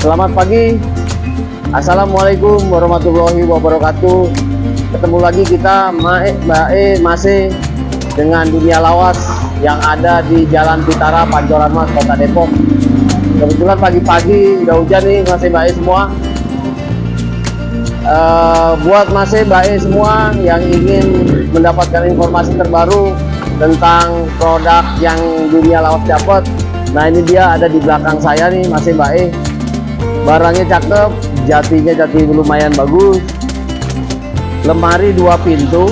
Selamat pagi. Assalamualaikum warahmatullahi wabarakatuh. Ketemu lagi kita Mbak E masih dengan dunia lawas yang ada di Jalan Pitara, Pancoran Mas, Kota Depok. Kebetulan pagi-pagi udah hujan nih Mas Mbak E semua. Buat Mas Mbak E semua yang ingin mendapatkan informasi terbaru tentang produk yang dunia lawas dapat, nah ini dia ada di belakang saya nih Mas Mbak E. Barangnya cakep, jati lumayan bagus. Lemari dua pintu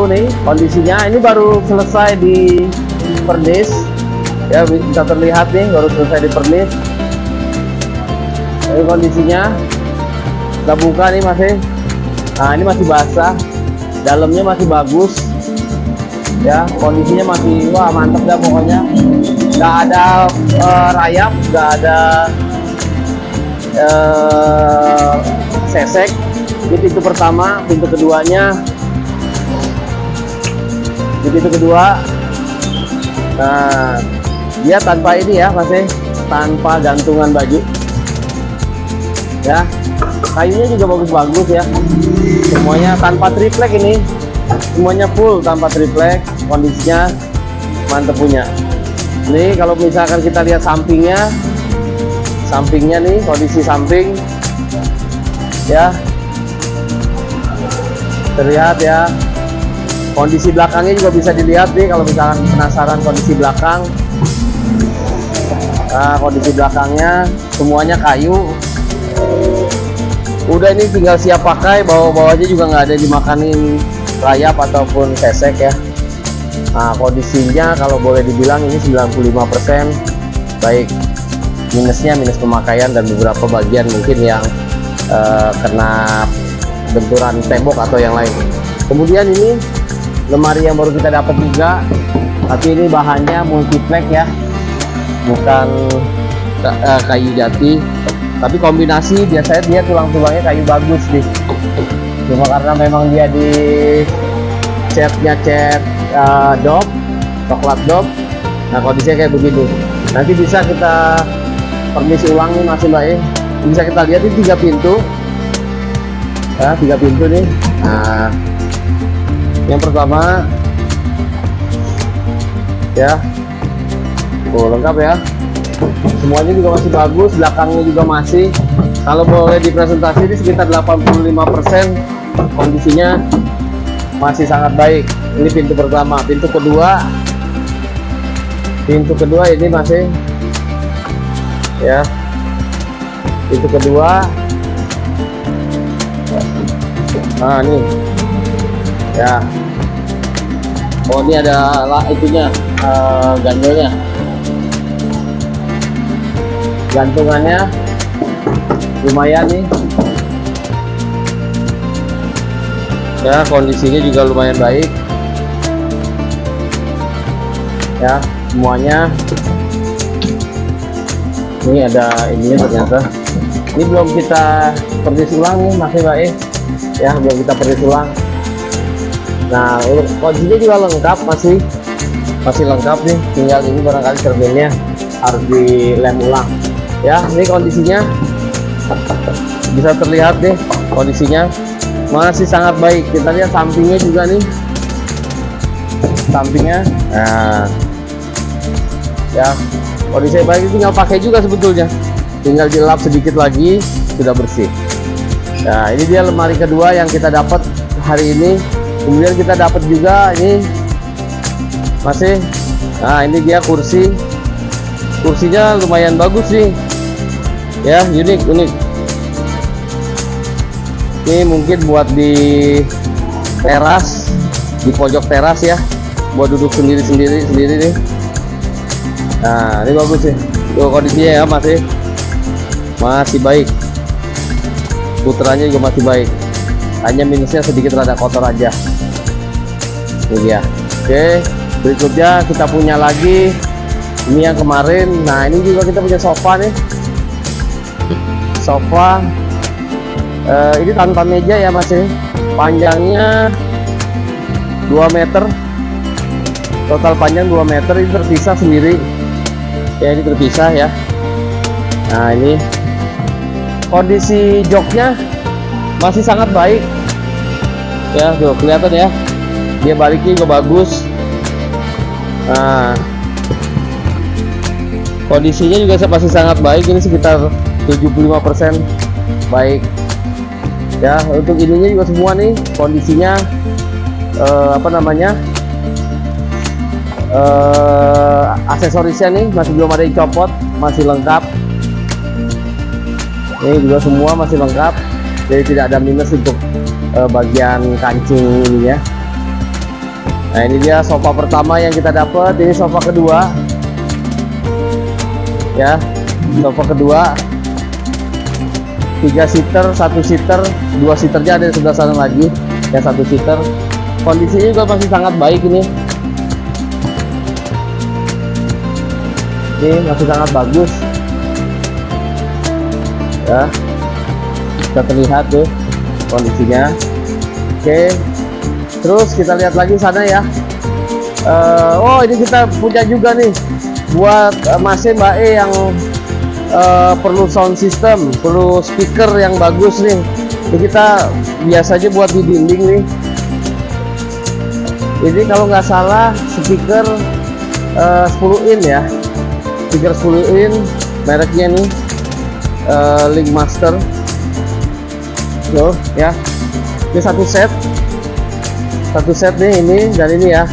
nih kondisinya. Ini baru selesai di pernis ya, bisa terlihat nih baru selesai di pernis. Ini kondisinya, kita buka nih masih. Nah ini masih basah, dalamnya masih bagus ya, kondisinya masih wah mantep dah pokoknya. Nggak ada rayap, nggak ada sesek. Ini pintu pertama, pintu keduanya, di pintu kedua. Nah dia tanpa ini ya masih, tanpa gantungan baju ya. Kayunya juga bagus-bagus ya, semuanya tanpa triplek. Ini semuanya full tanpa triplek, kondisinya mantep punya. Nih kalau misalkan kita lihat sampingnya nih, kondisi samping ya, terlihat ya. Kondisi belakangnya juga bisa dilihat nih kalau misalkan penasaran kondisi belakang. Nah kondisi belakangnya semuanya kayu. Udah ini tinggal siap pakai, bawah-bawahnya juga nggak ada dimakanin rayap ataupun sesek ya. Nah kondisinya kalau boleh dibilang ini 95%, baik minusnya minus pemakaian dan beberapa bagian mungkin yang kena benturan tembok atau yang lain. Kemudian ini lemari yang baru kita dapat juga, tapi ini bahannya multiplex ya, bukan kayu jati, tapi kombinasi. Biasanya dia tulang-tulangnya kayu bagus nih, cuma karena memang dia di catnya cat dop, coklat dop. Nah kondisinya kayak begini. Nanti bisa kita permisi ulang nih Mas Mbak E. Bisa kita lihat ini 3 pintu ya, 3 pintu nih. Nah yang pertama ya, lengkap ya, semuanya juga masih bagus, belakangnya juga masih. Kalau boleh dipresentasi ini sekitar 85%, kondisinya masih sangat baik. Ini pintu pertama. Pintu kedua ini masih ya, pintu kedua. Nah ini ya, oh ini ada itunya, gandelnya, gantungannya lumayan nih ya, kondisinya juga lumayan baik ya semuanya. Ini ada ininya ternyata. Ini belum kita pernis ulang nih Mas Mbak E ya, belum kita pernis ulang. Nah kondisinya juga lengkap, masih lengkap nih, tinggal ini barangkali serbennya harus dilem ulang ya. Ini kondisinya bisa terlihat deh, kondisinya masih sangat baik. Kita lihat sampingnya juga nih, sampingnya. Nah ya kondisinya baik, tinggal pakai juga sebetulnya, tinggal dilap sedikit lagi sudah bersih. Nah ini dia lemari kedua yang kita dapat hari ini. Kemudian kita dapat juga ini masih, nah ini dia kursinya lumayan bagus nih ya, unik. Ini mungkin buat di teras, di pojok teras ya, buat duduk sendiri nih. Nah ini bagus sih, tuh kondisinya ya, masih baik, puterannya juga masih baik, hanya minusnya sedikit rada kotor aja. Ini dia. Oke, berikutnya kita punya lagi ini yang kemarin. Nah ini juga kita punya sofa nih, sofa ini tanpa meja ya Mas, panjangnya 2 meter, total panjang 2 meter, ini terpisah sendiri ya, ini terpisah ya. Nah, ini kondisi joknya masih sangat baik ya, tuh kelihatan ya, dia baliknya juga bagus. Nah, kondisinya juga masih sangat baik, ini sekitar 75% baik ya. Untuk ininya juga semua nih kondisinya apa namanya, aksesorisnya nih masih belum ada yang copot, masih lengkap. Ini juga semua masih lengkap, jadi tidak ada minus untuk bagian kancing ininya. Nah, ini dia sofa pertama yang kita dapat. Ini sofa kedua ya, sofa kedua 3 seater, 1 seater, 2 seaternya ada di sebelah sana lagi yang 1 seater. Kondisinya juga masih sangat baik ini masih sangat bagus ya, bisa terlihat tuh kondisinya. Oke, terus kita lihat lagi sana ya. Oh, ini kita punya juga nih buat Mas Mbak E yang perlu sound system, perlu speaker yang bagus nih. Ini kita biasanya buat di dinding nih. Ini kalau nggak salah speaker 10 in ya, speaker 10 in, mereknya nih Linkmaster loh ya. Ini satu set nih ini, dan ini ya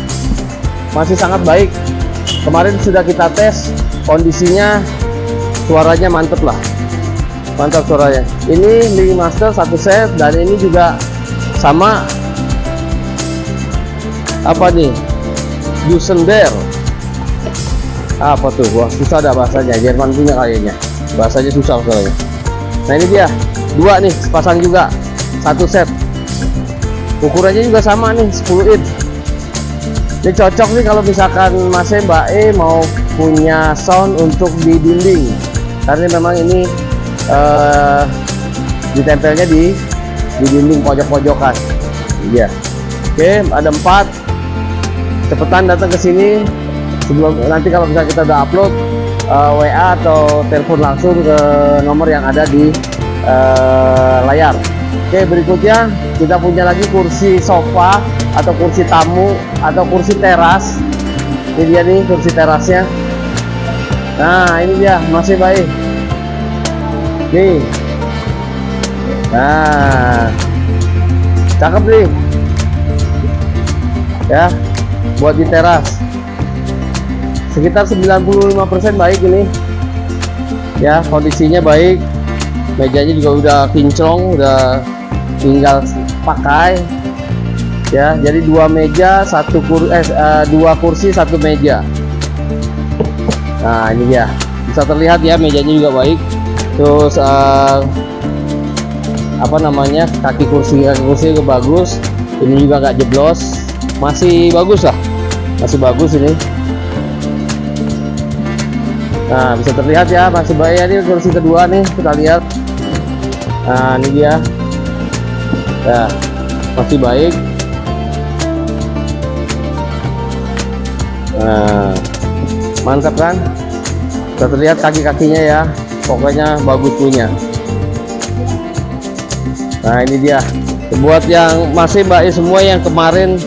masih sangat baik. Kemarin sudah kita tes, kondisinya suaranya mantep lah, mantap suaranya. Ini Linkmaster satu set, dan ini juga sama apa nih, Duesenberg apa tuh, wah susah dah bahasanya, Jerman punya kayaknya, bahasanya susah soalnya. Nah, ini dia dua nih, sepasang juga satu set, ukurannya juga sama nih 10 in. Ini cocok nih kalau misalkan Mas Mbak E mau punya sound untuk di dinding, karena memang ini ditempelnya di dinding pojok-pojokan ya. Oke, ada 4. Cepetan datang ke sini sebelum nanti kalau misalnya kita udah upload, WA atau telepon langsung ke nomor yang ada di layar. Oke, berikutnya kita punya lagi kursi sofa atau kursi tamu atau kursi teras. Ini dia nih kursi terasnya. Nah, ini dia masih baik nih. Nah, cakep nih ya, buat di teras. Sekitar 95% baik ini ya, kondisinya baik. Mejanya juga udah kinclong, udah tinggal pakai ya. Jadi 2 meja, 2 kursi 1 meja. Nah, ini dia, bisa terlihat ya, mejanya juga baik. Terus apa namanya, kaki kursi juga bagus. Ini juga nggak jeblos, masih bagus lah, masih bagus ini. Nah, bisa terlihat ya, masih baik ya. Ini kursi kedua nih, kita lihat. Nah, ini dia ya, masih baik. Nah, mantap kan, bisa terlihat kaki-kakinya ya, pokoknya bagus punya. Nah, ini dia buat yang masih Mbak E semua yang kemarin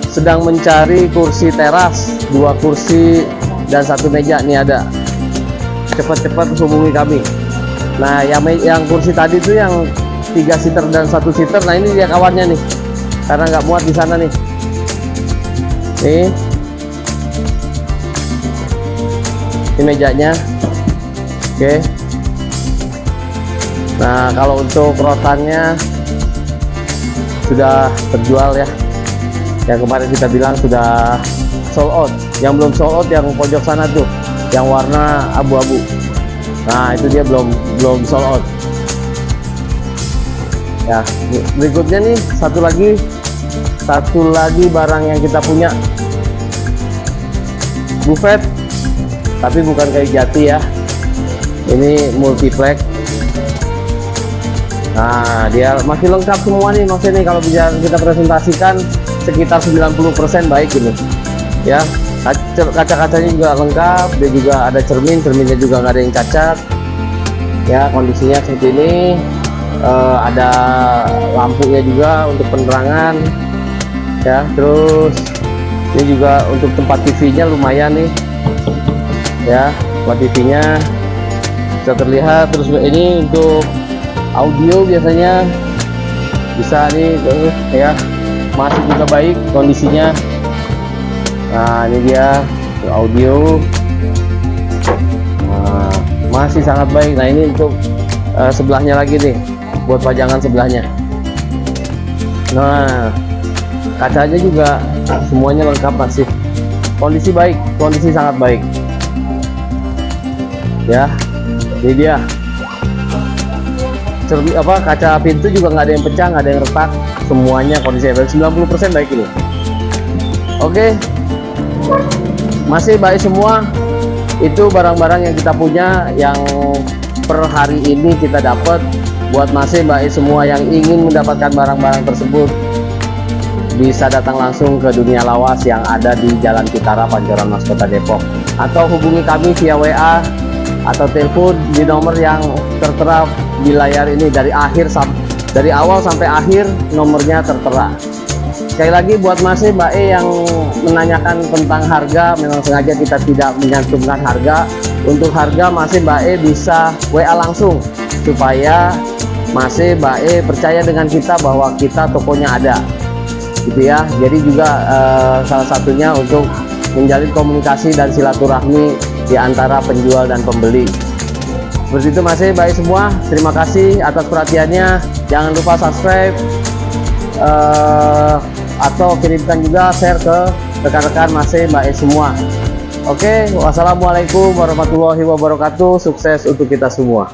sedang mencari kursi teras, 2 kursi dan 1 meja nih ada. Cepat-cepat hubungi kami. Nah, yang kursi tadi tuh yang 3 seater dan 1 seater. Nah, ini dia kawannya nih, karena nggak muat di sana nih. Nih, ini mejanya. Oke. Nah, kalau untuk rotannya sudah terjual ya. Yang kemarin kita bilang sudah sold out. Yang belum sold out yang pojok sana tuh, yang warna abu-abu. Nah, itu dia belum sold out ya. Berikutnya nih satu lagi barang yang kita punya, buffet, tapi bukan kayak Jati ya, ini multiplex. Nah, dia masih lengkap semua nih, maksudnya nih kalau bisa kita presentasikan sekitar 90% baik ini ya. Kaca-kacanya juga lengkap, dia juga ada cerminnya juga nggak ada yang cacat ya. Kondisinya seperti ini. Ada lampunya juga untuk penerangan ya. Terus ini juga untuk tempat TV-nya lumayan nih ya, tempat TV-nya bisa terlihat. Terus ini untuk audio biasanya bisa nih ya, masih juga baik kondisinya. Nah ini dia audio, nah, masih sangat baik. Nah ini untuk sebelahnya lagi nih, buat pajangan sebelahnya. Nah kacanya juga semuanya lengkap, masih kondisi baik, kondisi sangat baik ya. Ini dia kaca pintu juga nggak ada yang pecah, nggak ada yang retak, semuanya kondisi 90% baik ini. Oke, masih baik semua. Itu barang-barang yang kita punya yang per hari ini kita dapat. Buat masih baik semua yang ingin mendapatkan barang-barang tersebut, bisa datang langsung ke Dunia Lawas yang ada di Jalan Kitara, Pancoran Mas, Kota Depok, atau hubungi kami via WA atau telepon di nomor yang tertera di layar ini. Dari awal sampai akhir nomornya tertera. Sekali lagi buat masih Mbak E yang menanyakan tentang harga, memang sengaja kita tidak menyantumkan harga. Untuk harga masih Mbak E bisa WA langsung supaya masih Mbak E percaya dengan kita bahwa kita tokonya ada gitu ya. Jadi juga salah satunya untuk menjalin komunikasi dan silaturahmi di antara penjual dan pembeli. Seperti itu masih baik semua. Terima kasih atas perhatiannya. Jangan lupa subscribe atau kirimkan juga share ke rekan-rekan masih baik semua. Oke, wassalamualaikum warahmatullahi wabarakatuh. Sukses untuk kita semua.